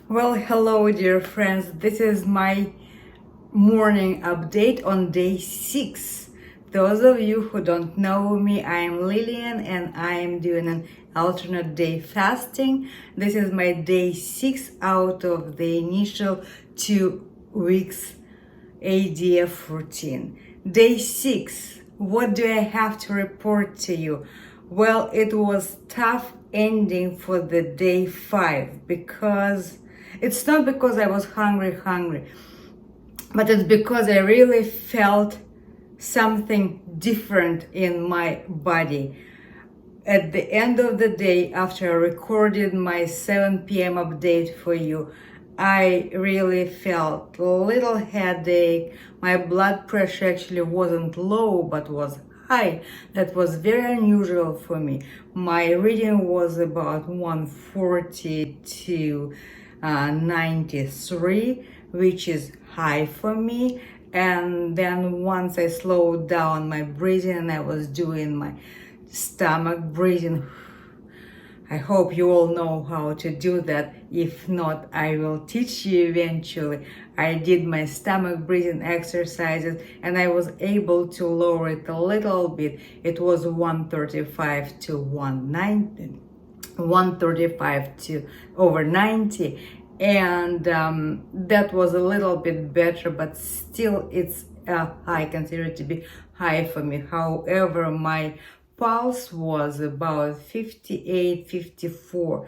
Well, hello, dear friends. This is my morning update on day 6. Those of you who don't know me, I am Lillian and I am doing an alternate day fasting. This is my day 6 out of the initial 2 weeks ADF routine. Day 6. What do I have to report to you? Well, it was tough ending for the day 5 because it's not because I was hungry, but it's because I really felt something different in my body. At the end of the day, after I recorded my 7 p.m. update for you, I really felt a little headache. My blood pressure actually wasn't low, but was high. That was very unusual for me. My reading was about 140 to 93, which is high for me. And then once I slowed down my breathing and I was doing my stomach breathing, I hope you all know how to do that. If not, I will teach you eventually. I did my stomach breathing exercises and I was able to lower it a little bit. It was 135 to 190, 135 to over 90. And that was a little bit better, but still it's I consider it to be high for me. However, my pulse was about 58, 54.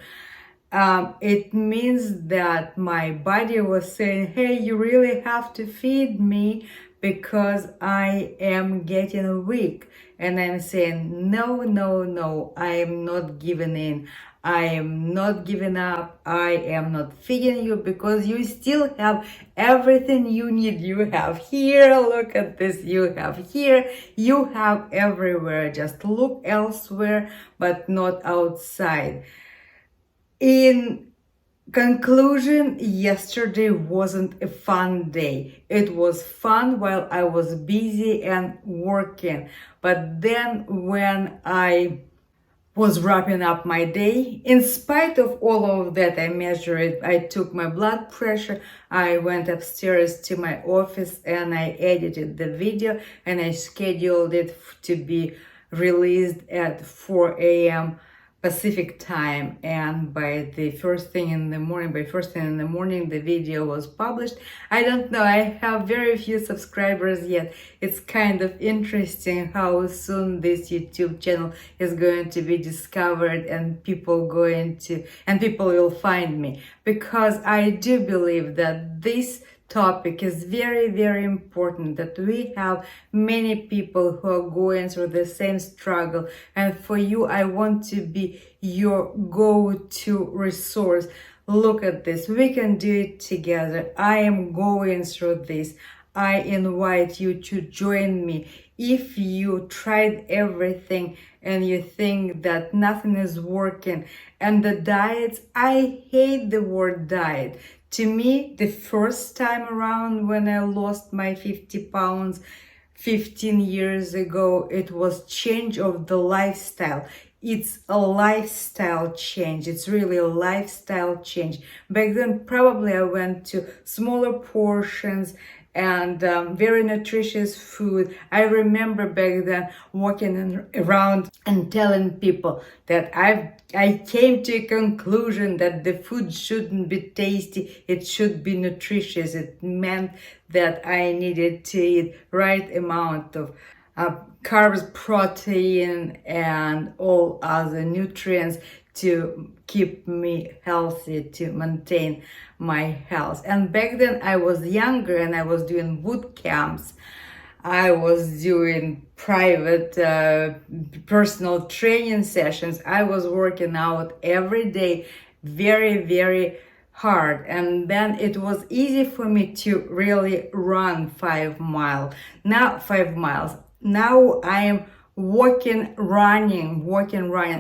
It means that my body was saying, hey, you really have to feed me because I am getting weak. And I'm saying, no, I am not giving in. I am not giving up. I am not feeding you because you still have everything you need. You have here, look at this, you have here, you have everywhere. Just look elsewhere, but not outside. In conclusion, yesterday wasn't a fun day. It was fun while I was busy and working. But then when I was wrapping up my day, in spite of all of that, I measured it. I took my blood pressure. I went upstairs to my office and I edited the video and I scheduled it to be released at 4 a.m. Pacific time, and by first thing in the morning, the video was published. I don't know, I have very few subscribers yet. It's kind of interesting how soon this YouTube channel is going to be discovered and people will find me, because I do believe that this topic is very, very important, that we have many people who are going through the same struggle, and for you I want to be your go-to resource. Look at this, we can do it together. I am going through this. I invite you to join me. If you tried everything and you think that nothing is working, and the diets, I hate the word diet. To me, the first time around when I lost my 50 pounds 15 years ago, it was change of the lifestyle. It's a lifestyle change. It's really a lifestyle change. Back then, probably I went to smaller portions and very nutritious food. I remember back then walking around and telling people that I came to a conclusion that the food shouldn't be tasty, it should be nutritious. It meant that I needed to eat right amount of carbs, protein, and all other nutrients to keep me healthy, to maintain my health. And back then I was younger and I was doing boot camps. I was doing private personal training sessions. I was working out every day, very, very hard. And then it was easy for me to really run 5 miles. Now I am running,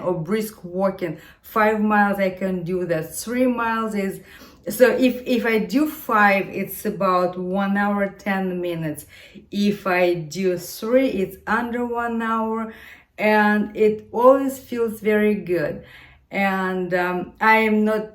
or brisk walking. 5 miles I can do that. 3 miles is, so if I do 5, it's about 1 hour 10 minutes. If I do 3, it's under 1 hour, and it always feels very good. And I am not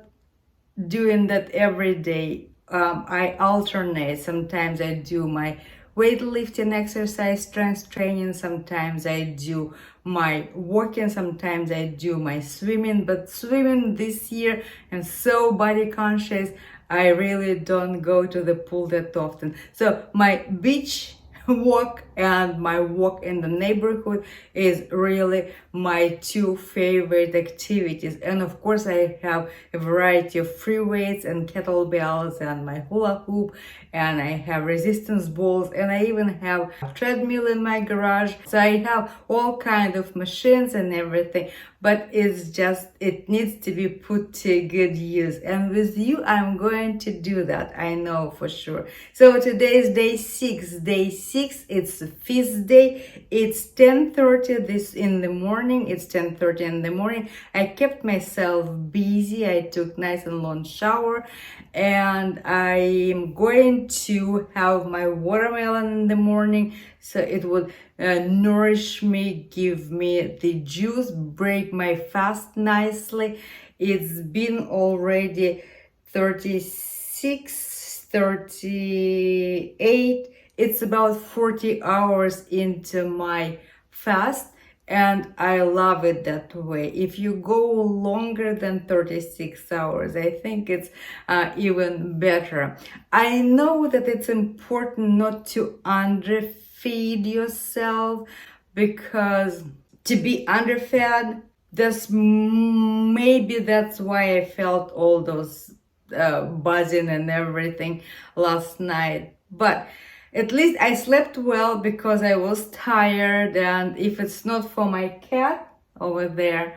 doing that every day. I alternate. Sometimes I do my weightlifting exercise, strength training. Sometimes I do my walking. Sometimes I do my swimming. But swimming this year, I'm so body conscious. I really don't go to the pool that often. So my beach walk and my walk in the neighborhood is really my two favorite activities. And of course I have a variety of free weights and kettlebells and my hula hoop, and I have resistance balls, and I even have a treadmill in my garage. So I have all kind of machines and everything, but it's just, it needs to be put to good use. And with you, I'm going to do that, I know for sure. So today is day 6. Day 6, it's a feast day. It's 10:30 this in the morning. It's 10:30 in the morning. I kept myself busy. I took nice and long shower, and I'm going to have my watermelon in the morning, so it would nourish me, give me the juice, break my fast nicely. It's been already 36, 38. It's about 40 hours into my fast, and I love it that way. If you go longer than 36 hours, I think it's even better. I know that it's important not to underfeed yourself, because to be underfed, maybe that's why I felt all those buzzing and everything last night. But at least I slept well because I was tired, and if it's not for my cat over there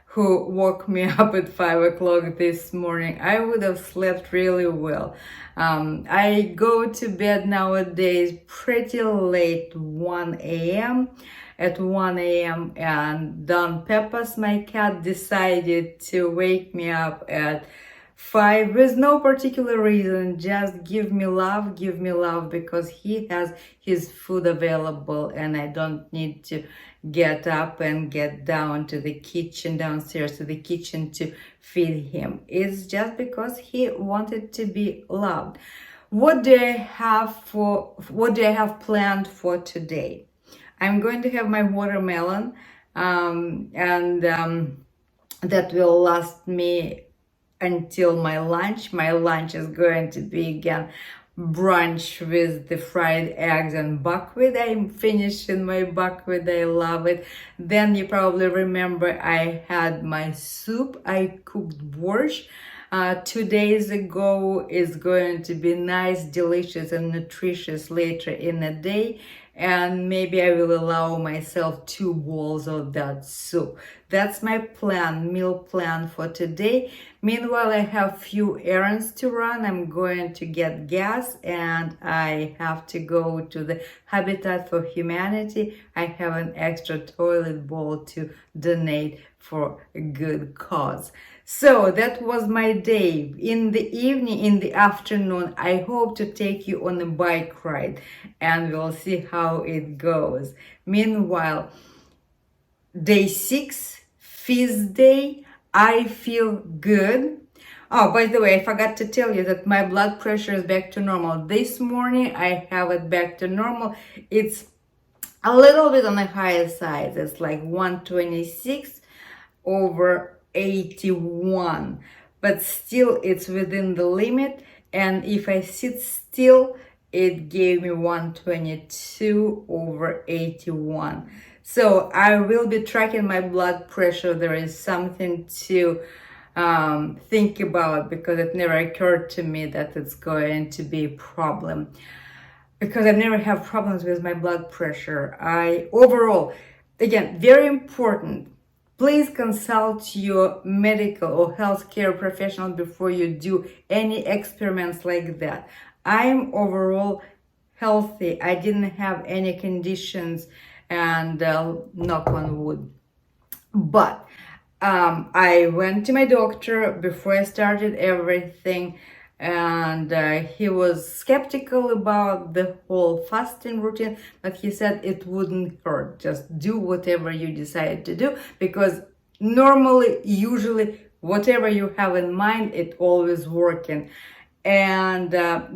who woke me up at 5 o'clock this morning, I would have slept really well. I go to bed nowadays pretty late, 1 a.m. At 1 a.m. and Don Peppas, my cat, decided to wake me up at 5 with no particular reason. Just give me love, because he has his food available and I don't need to get up and get down to the kitchen, downstairs to the kitchen to feed him. It's just because he wanted to be loved. What do I have planned for today? I'm going to have my watermelon, and that will last me until my lunch. My lunch is going to be again brunch with the fried eggs and buckwheat. I'm finishing my buckwheat. I love it. Then you probably remember I had my soup. I cooked borscht 2 days ago. Is going to be nice, delicious, and nutritious later in the day. And maybe I will allow myself 2 bowls of that soup. That's my plan, meal plan for today. Meanwhile, I have few errands to run. I'm going to get gas, and I have to go to the Habitat for Humanity. I have an extra toilet bowl to donate for a good cause. So that was my day. In the evening, in the afternoon, I hope to take you on a bike ride, and we'll see how it goes. Meanwhile, day 6, feast day, I feel good. Oh, by the way, I forgot to tell you that my blood pressure is back to normal. This morning, I have it back to normal. It's a little bit on the higher side. It's like 126 over 81, but still it's within the limit. And if I sit still, it gave me 122 over 81. So I will be tracking my blood pressure. There is something to think about, because it never occurred to me that it's going to be a problem, because I never have problems with my blood pressure. Overall, again, very important, please consult your medical or healthcare professional before you do any experiments like that. I'm overall healthy. I didn't have any conditions, and knock on wood. But I went to my doctor before I started everything, and he was skeptical about the whole fasting routine, but he said it wouldn't hurt. Just do whatever you decide to do, because usually whatever you have in mind, it always working. And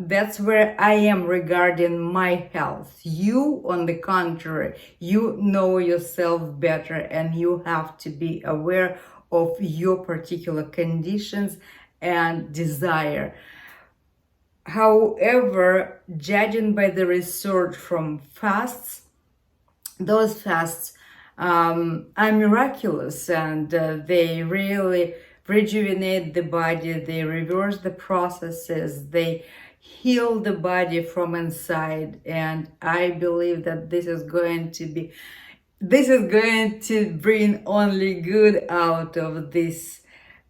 that's where I am regarding my health. You, on the contrary, you know yourself better, and you have to be aware of your particular conditions and desire. However, judging by the research from fasts, those fasts are miraculous, and they really rejuvenate the body, they reverse the processes, they heal the body from inside. And I believe that this is going to bring only good out of this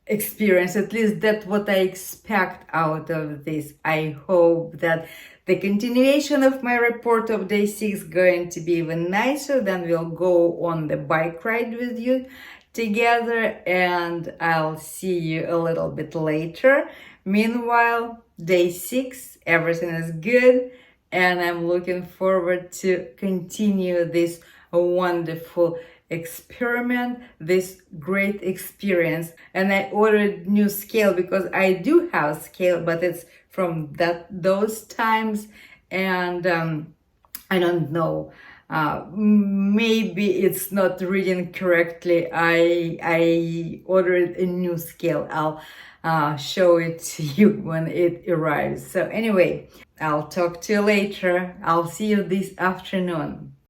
experience. At least that's what I expect out of this. I hope that the continuation of my report of day 6 going to be even nicer. Then we'll go on the bike ride with you together, and I'll see you a little bit later. Meanwhile, day 6, everything is good, and I'm looking forward to continue this wonderful experiment, this great experience. And I ordered new scale because I do have scale, but it's from those times, and I don't know, maybe it's not reading correctly. I ordered a new scale. I'll show it to you when it arrives. So anyway, I'll talk to you later. I'll see you this afternoon.